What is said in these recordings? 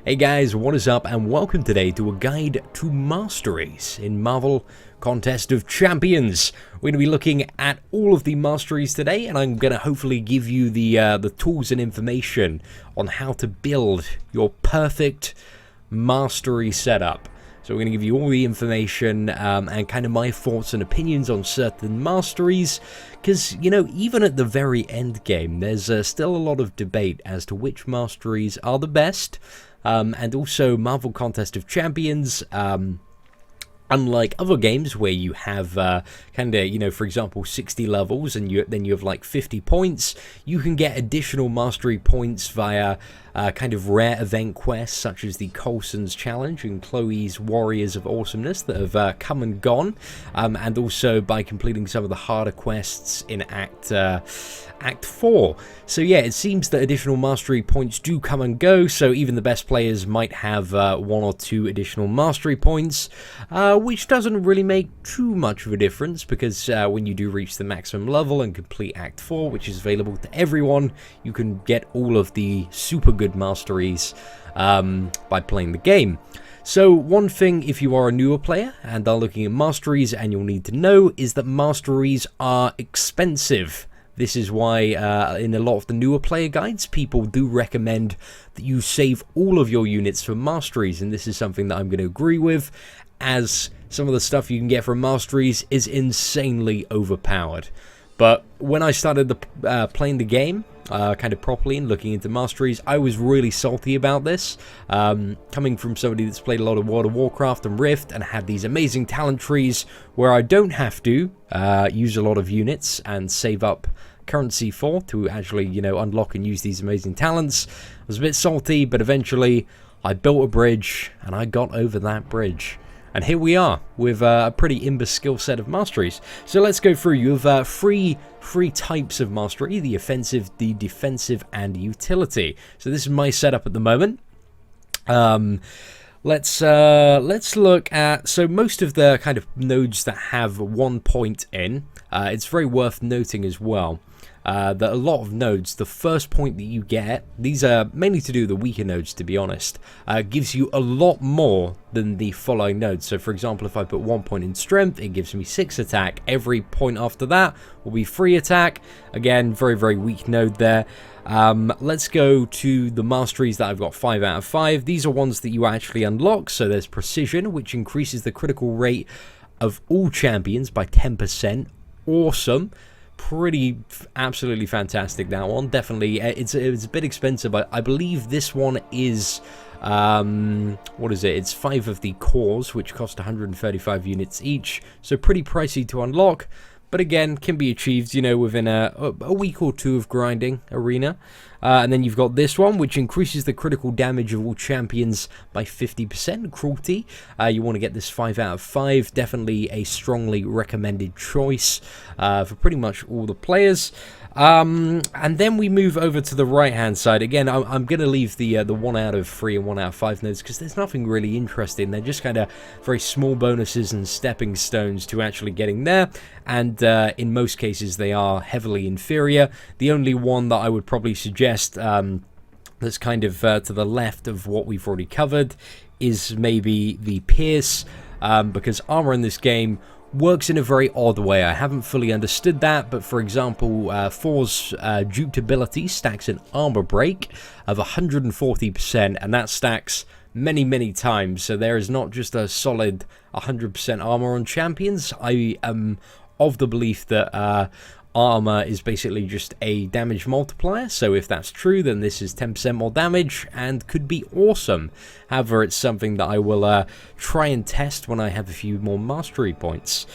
Hey guys, what is up and welcome today to a guide to Masteries in Marvel Contest of Champions. We're going to be looking at all of the Masteries today, and I'm going to hopefully give you the tools and information on how to build your perfect Mastery setup. So we're going to give you all the information and kind of my thoughts and opinions on certain Masteries, because, you know, even at the very end game, there's still a lot of debate as to which Masteries are the best. And also Marvel Contest of Champions, unlike other games where you have kind of, you know, for example, 60 levels and then you have like 50 points, you can get additional mastery points via kind of rare event quests such as the Coulson's Challenge and Chloe's Warriors of Awesomeness that have come and gone, and also by completing some of the harder quests in Act 4. So yeah, it seems that additional mastery points do come and go, so even the best players might have 1 or 2 additional mastery points, which doesn't really make too much of a difference, because when you do reach the maximum level and complete Act 4, which is available to everyone, you can get all of the super good masteries by playing the game. So one thing, if you are a newer player and are looking at masteries, and you'll need to know, is that masteries are expensive. This is why in a lot of the newer player guides, people do recommend that you save all of your units for masteries, and this is something that I'm going to agree with, as some of the stuff you can get from masteries is insanely overpowered. But when I started playing the game kind of properly and looking into masteries, I was really salty about this. Coming from somebody that's played a lot of World of Warcraft and Rift and had these amazing talent trees where I don't have to use a lot of units and save up currency for to actually, you know, unlock and use these amazing talents, I was a bit salty, but eventually I built a bridge and I got over that bridge. And here we are with a pretty imber skill set of masteries. So let's go through. You have three types of mastery: the offensive, the defensive, and utility. So this is my setup at the moment. Let's look at, so most of the kind of nodes that have 1 point in, it's very worth noting as well that a lot of nodes, the first point that you get, these are mainly to do with the weaker nodes, to be honest, gives you a lot more than the following nodes. So for example, if I put 1 point in strength, it gives me 6 attack. Every point after that will be 3 attack. Again, very weak node there. Let's go to the masteries that I've got 5 out of 5. These are ones that you actually unlock. So there's precision, which increases the critical rate of all champions by 10%. Awesome. Pretty absolutely fantastic, that one. Definitely it's a bit expensive. I believe this one is what is it, it's 5 of the cores, which cost 135 units each, so pretty pricey to unlock, but again can be achieved, you know, within a week or 2 of grinding Arena. And then you've got this one, which increases the critical damage of all champions by 50%. Cruelty. You want to get this 5 out of 5. Definitely a strongly recommended choice for pretty much all the players. And then we move over to the right-hand side. Again, I'm going to leave the 1 out of 3 and 1 out of 5 nodes because there's nothing really interesting. They're just kind of very small bonuses and stepping stones to actually getting there. And in most cases, they are heavily inferior. The only one that I would probably suggest that's kind of to the left of what we've already covered is maybe the Pierce, because armor in this game works in a very odd way. I haven't fully understood that, but for example, Thor's duped ability stacks an armor break of 140%, and that stacks many times, so there is not just a solid 100% armor on champions. I am of the belief that armor is basically just a damage multiplier, so if that's true, then this is 10% more damage and could be awesome. However, it's something that I will try and test when I have a few more mastery points.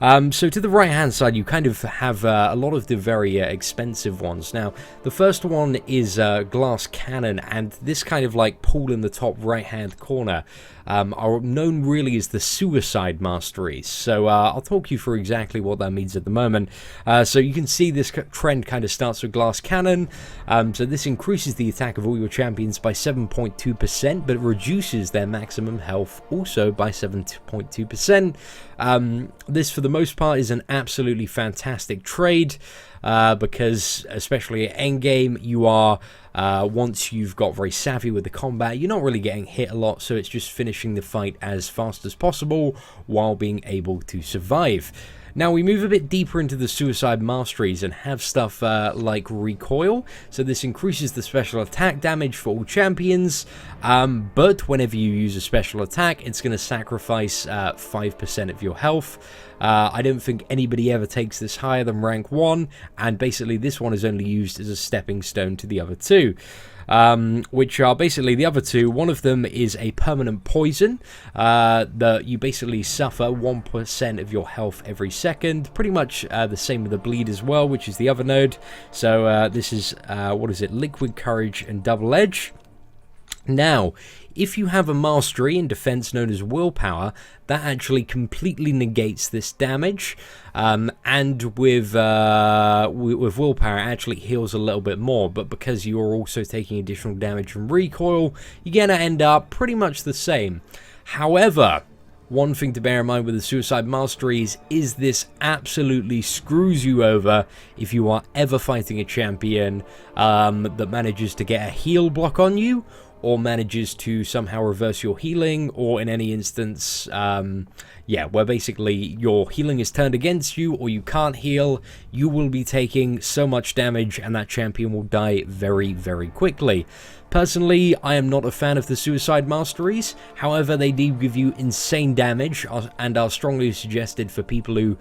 So to the right hand side, you kind of have a lot of the very expensive ones. Now, the first one is Glass Cannon, and this kind of like pool in the top right hand corner are known really as the suicide masteries. So I'll talk you through exactly what that means at the moment. So you can see this trend kind of starts with Glass Cannon. So this increases the attack of all your champions by 7.2%, but it reduces their maximum health also by 7.2%. This, for the most part, is an absolutely fantastic trade. because especially at endgame, you are, once you've got very savvy with the combat, you're not really getting hit a lot, so it's just finishing the fight as fast as possible while being able to survive. Now we move a bit deeper into the Suicide Masteries and have stuff like Recoil. So this increases the special attack damage for all champions, but whenever you use a special attack, it's going to sacrifice 5% of your health. I don't think anybody ever takes this higher than rank 1, and basically this one is only used as a stepping stone to the other two. Which are basically the other two. One of them is a permanent poison that you basically suffer 1% of your health every second. Pretty much the same with the bleed as well, which is the other node. So this is, what is it, Liquid Courage and Double Edge. Now, if you have a mastery in defense known as Willpower, that actually completely negates this damage, and with Willpower it actually heals a little bit more, but because you're also taking additional damage from Recoil, you're going to end up pretty much the same. However, one thing to bear in mind with the Suicide Masteries is this absolutely screws you over if you are ever fighting a champion that manages to get a heal block on you, or manages to somehow reverse your healing, or in any instance, where basically your healing is turned against you, or you can't heal, you will be taking so much damage, and that champion will die very, very quickly. Personally, I am not a fan of the Suicide Masteries. However, they do give you insane damage and are strongly suggested for people who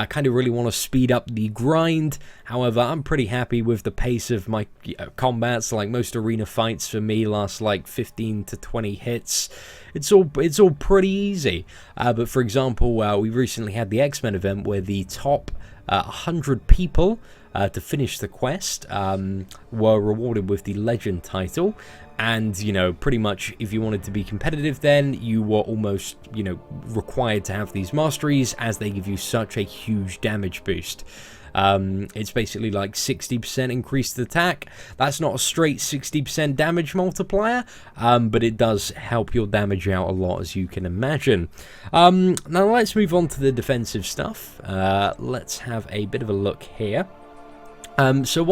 kind of really want to speed up the grind. However, I'm pretty happy with the pace of my combats. Like, most arena fights for me last like 15 to 20 hits. It's all pretty easy. But for example, we recently had the X-Men event where the top 100 people to finish the quest were rewarded with the Legend title, and pretty much if you wanted to be competitive, then you were almost required to have these masteries, as they give you such a huge damage boost. It's basically like 60% increased attack. That's not a straight 60% damage multiplier, but it does help your damage out a lot, as you can imagine. Now let's move on to the defensive stuff. Let's have a bit of a look here. So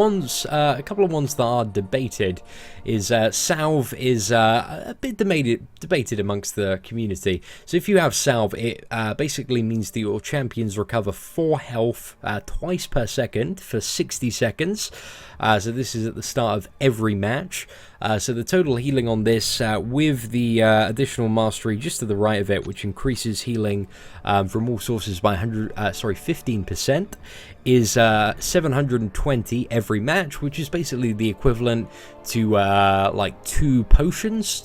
a couple of ones that are debated is Salve is a bit debated amongst the community. So if you have Salve, it basically means that your champions recover 4 health twice per second for 60 seconds. So this is at the start of every match. So the total healing on this, with the additional mastery just to the right of it, which increases healing from all sources by 15%, is 720 every match, which is basically the equivalent to like 2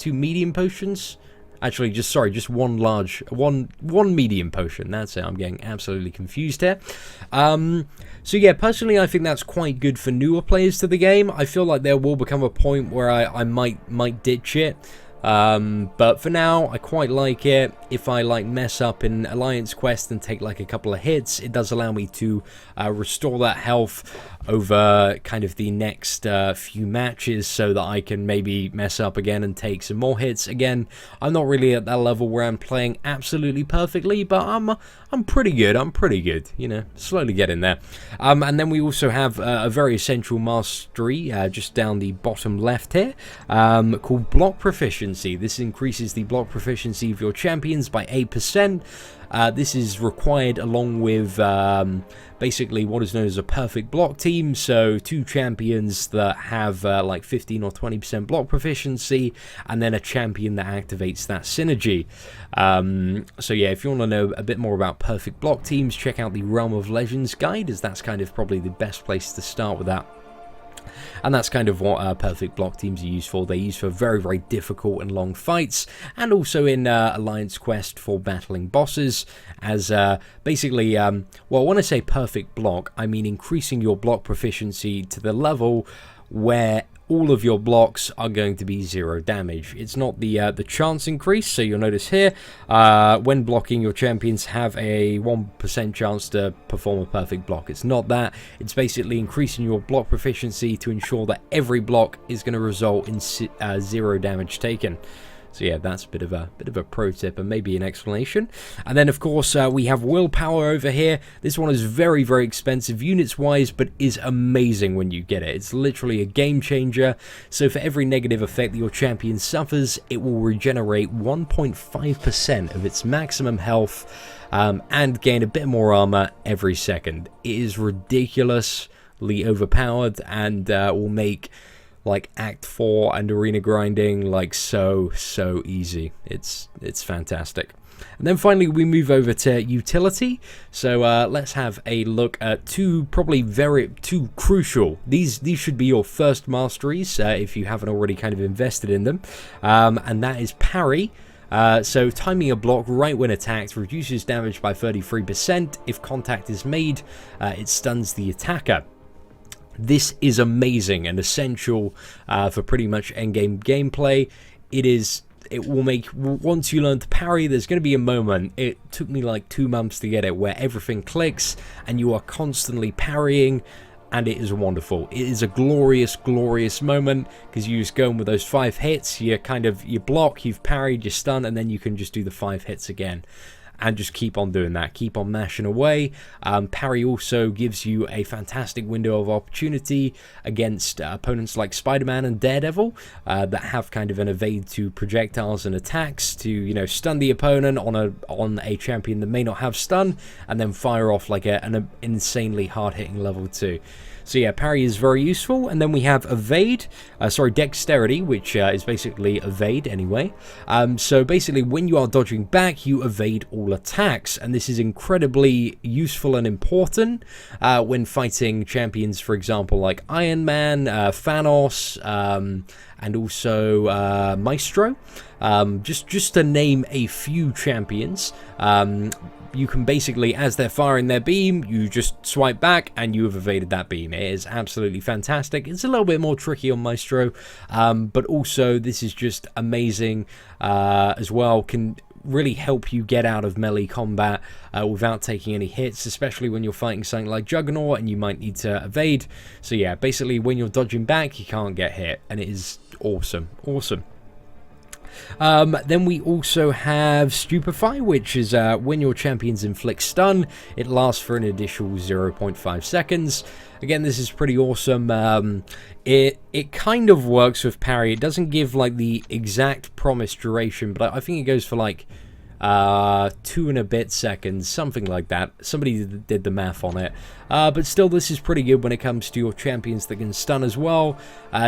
medium potions. Actually, just one medium potion. That's it. I'm getting absolutely confused here. So yeah, personally, I think that's quite good for newer players to the game. I feel like there will become a point where I might ditch it. But for now, I quite like it. If I mess up in Alliance Quest and take like a couple of hits, it does allow me to restore that health over kind of the next few matches, so that I can maybe mess up again and take some more hits. Again, I'm not really at that level where I'm playing absolutely perfectly, but I'm pretty good. Slowly getting there. And then we also have a very essential mastery just down the bottom left here, called Block Proficiency. This increases the block proficiency of your champions by 8%. This is required along with basically what is known as a perfect block team. So 2 champions that have like 15 or 20% block proficiency, and then a champion that activates that synergy. So yeah, if you want to know a bit more about perfect block teams, check out the Realm of Legends guide, as that's kind of probably the best place to start with that. And that's kind of what perfect block teams are used for. They're used for very, very difficult and long fights, and also in Alliance Quest for battling bosses, as basically, well, when I say perfect block, I mean increasing your block proficiency to the level where all of your blocks are going to be 0 damage. It's not the chance increase. So you'll notice here, when blocking, your champions have a 1% chance to perform a perfect block. It's not that. It's basically increasing your block proficiency to ensure that every block is going to result in 0 damage taken. So yeah, that's a bit of a pro tip and maybe an explanation. And then of course we have willpower over here. This one is very, very expensive units wise, but is amazing when you get it. It's literally a game changer. So for every negative effect that your champion suffers, it will regenerate 1.5% of its maximum health and gain a bit more armor every second. It is ridiculously overpowered and will make like Act 4 and arena grinding like so easy. It's fantastic. And then finally we move over to utility. So let's have a look at two crucial. These should be your first masteries if you haven't already kind of invested in them. And that is parry. So timing a block right when attacked reduces damage by 33%. If contact is made, it stuns the attacker. This is amazing and essential for pretty much endgame gameplay. It will make, once you learn to parry, there's going to be a moment, it took me like 2 months to get it, where everything clicks and you are constantly parrying, and it is wonderful. It is a glorious, glorious moment, because you just go in with those 5 hits, you block, you've parried, you stun, and then you can just do the 5 hits again. And just keep on doing that, keep on mashing away. Parry also gives you a fantastic window of opportunity against opponents like Spider-Man and Daredevil that have kind of an evade to projectiles and attacks to, you know, stun the opponent on a champion that may not have stun, and then fire off like an insanely hard-hitting level 2. So yeah, parry is very useful. And then we have evade, dexterity, which is basically evade anyway. So basically when you are dodging back, you evade all attacks. And this is incredibly useful and important when fighting champions, for example, like Iron Man, Thanos, and also Maestro. Just to name a few champions. You can basically, as they're firing their beam, you just swipe back and you have evaded that beam. It is absolutely fantastic. It's a little bit more tricky on Maestro, but also this is just amazing as well. Can really help you get out of melee combat without taking any hits, especially when you're fighting something like Juggernaut and you might need to evade. So yeah, basically when you're dodging back, you can't get hit, and it is awesome. Then we also have Stupefy, which is when your champions inflict stun, it lasts for an additional 0.5 seconds. Again, this is pretty awesome. It kind of works with parry. It doesn't give like the exact promised duration, but I think it goes for like 2 and a bit seconds, something like that. Somebody did the math on it. But still, this is pretty good when it comes to your champions that can stun as well.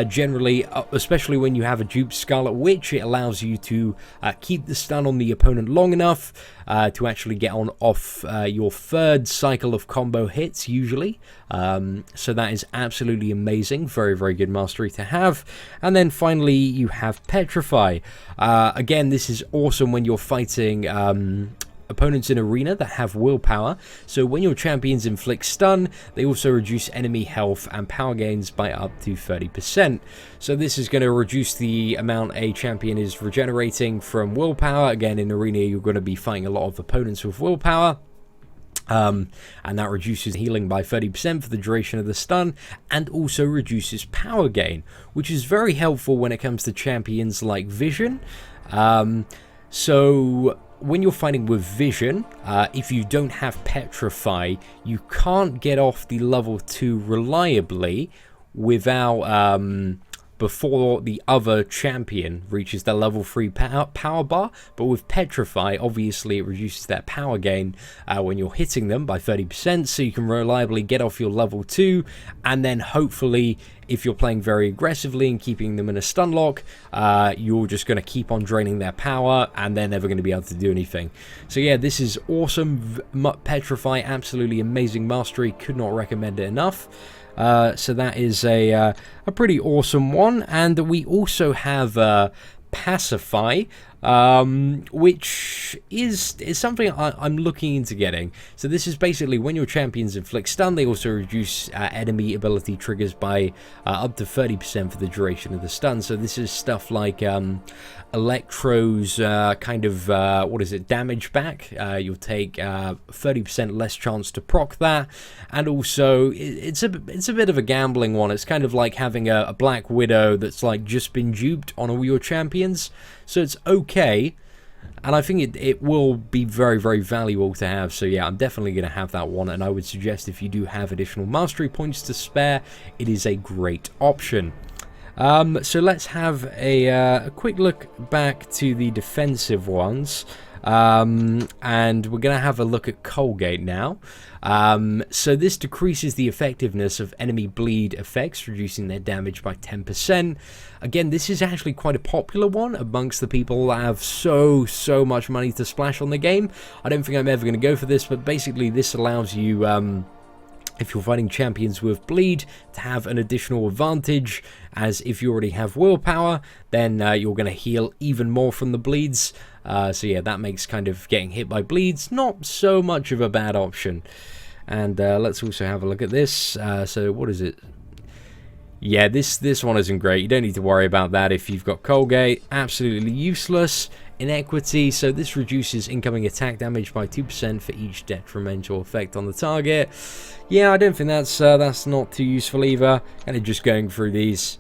Generally, especially when you have a duped Scarlet Witch, it allows you to keep the stun on the opponent long enough to actually get off your 3rd cycle of combo hits, usually. So that is absolutely amazing. Very, very good mastery to have. And then finally, you have Petrify. Again, this is awesome when you're fighting opponents in arena that have willpower. So when your champions inflict stun, they also reduce enemy health and power gains by up to 30%. So this is going to reduce the amount a champion is regenerating from willpower. Again, in arena, you're going to be fighting a lot of opponents with willpower. And that reduces healing by 30% for the duration of the stun, and also reduces power gain, which is very helpful when it comes to champions like Vision. So when you're fighting with Vision, if you don't have Petrify, you can't get off the level 2 reliably without before the other champion reaches their level 3 power bar. But with Petrify, obviously it reduces that power gain when you're hitting them by 30%, so you can reliably get off your level 2, and then hopefully, if you're playing very aggressively and keeping them in a stun lock, you're just going to keep on draining their power, and they're never going to be able to do anything. So yeah, this is awesome. Petrify, absolutely amazing mastery. Could not recommend it enough. So that is a pretty awesome one. And we also have Pacify, which is something I'm looking into getting. So this is basically when your champions inflict stun, they also reduce enemy ability triggers by up to 30% for the duration of the stun. So this is stuff like Electro's damage back. You'll take 30% less chance to proc that, and also it's a bit of a gambling one. It's kind of like having a Black Widow that's like just been duped on all your champions. So it's okay. And I think it will be very, very valuable to have. So yeah, I'm definitely going to have that one. And I would suggest if you do have additional mastery points to spare, it is a great option. So let's have a quick look back to the defensive ones. And we're going to have a look at Colgate now. So this decreases the effectiveness of enemy bleed effects, reducing their damage by 10%. Again, this is actually quite a popular one amongst the people that have so much money to splash on the game. I don't think I'm ever going to go for this, but basically this allows you, if you're fighting champions with bleed, to have an additional advantage, as if you already have willpower, then you're going to heal even more from the bleeds. So yeah, that makes kind of getting hit by bleeds not so much of a bad option. And let's also have a look at this. So what is it? Yeah, this one isn't great. You don't need to worry about that if you've got Colgate. Absolutely useless. Inequity, so this reduces incoming attack damage by 2% for each detrimental effect on the target. Yeah, I don't think that's not too useful either. Kind of just going through these.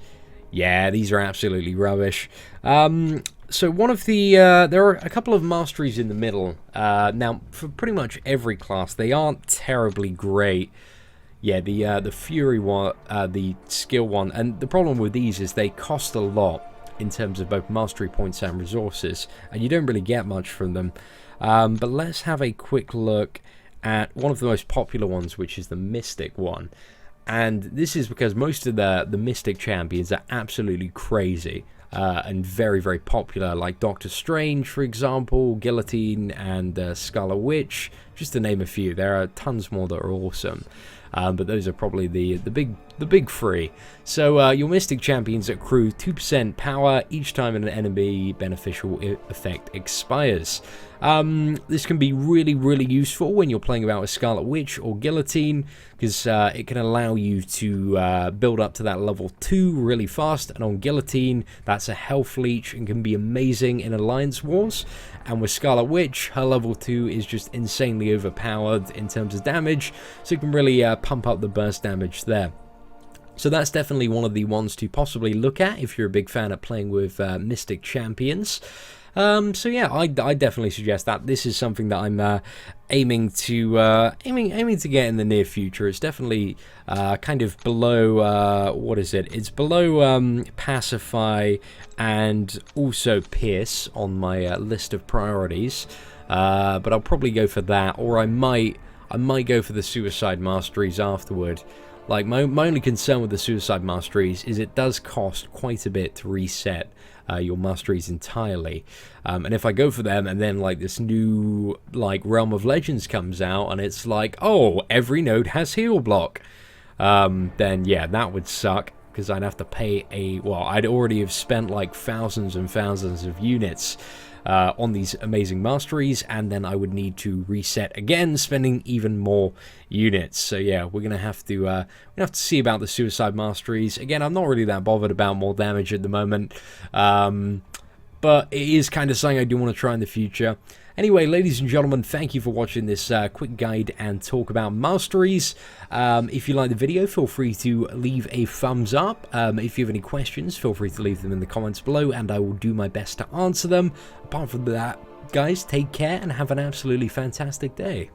Yeah, these are absolutely rubbish. So one of the there are a couple of masteries in the middle. Now for pretty much every class, they aren't terribly great. Yeah, the Fury one, the skill one, and the problem with these is they cost a lot in terms of both mastery points and resources, and you don't really get much from them. But let's have a quick look at one of the most popular ones, which is the Mystic one. And this is because most of the Mystic champions are absolutely crazy and very, very popular, like Doctor Strange, for example, Guillotine, and Scarlet Witch, just to name a few. There are tons more that are awesome. But those are probably the big three. So your Mystic champions accrue 2% power each time an enemy beneficial effect expires. This can be really useful when you're playing about with Scarlet Witch or Guillotine, because it can allow you to build up to that level 2 really fast. And on Guillotine, that's a health leech and can be amazing in Alliance Wars. And with Scarlet Witch, her level 2 is just insanely overpowered in terms of damage, so you can really pump up the burst damage there. So that's definitely one of the ones to possibly look at if you're a big fan of playing with Mystic champions. So yeah, I definitely suggest that. This is something that I'm aiming to get in the near future. It's definitely kind of below what is it? It's below Pacify and also Pierce on my list of priorities. But I'll probably go for that, or I might go for the Suicide Masteries afterward. Like my only concern with the Suicide Masteries is it does cost quite a bit to reset your masteries entirely, and if I go for them and then like this new like Realm of Legends comes out and it's like, oh, every node has heal block, then yeah, that would suck, because I'd have to pay I'd already have spent like thousands and thousands of units on these amazing masteries, and then I would need to reset again, spending even more units. So yeah, we're gonna have to see about the Suicide Masteries. Again, I'm not really that bothered about more damage at the moment, but it is kind of something I do want to try in the future. Anyway, ladies and gentlemen, thank you for watching this quick guide and talk about masteries. If you like the video, feel free to leave a thumbs up. If you have any questions, feel free to leave them in the comments below, and I will do my best to answer them. Apart from that, guys, take care and have an absolutely fantastic day.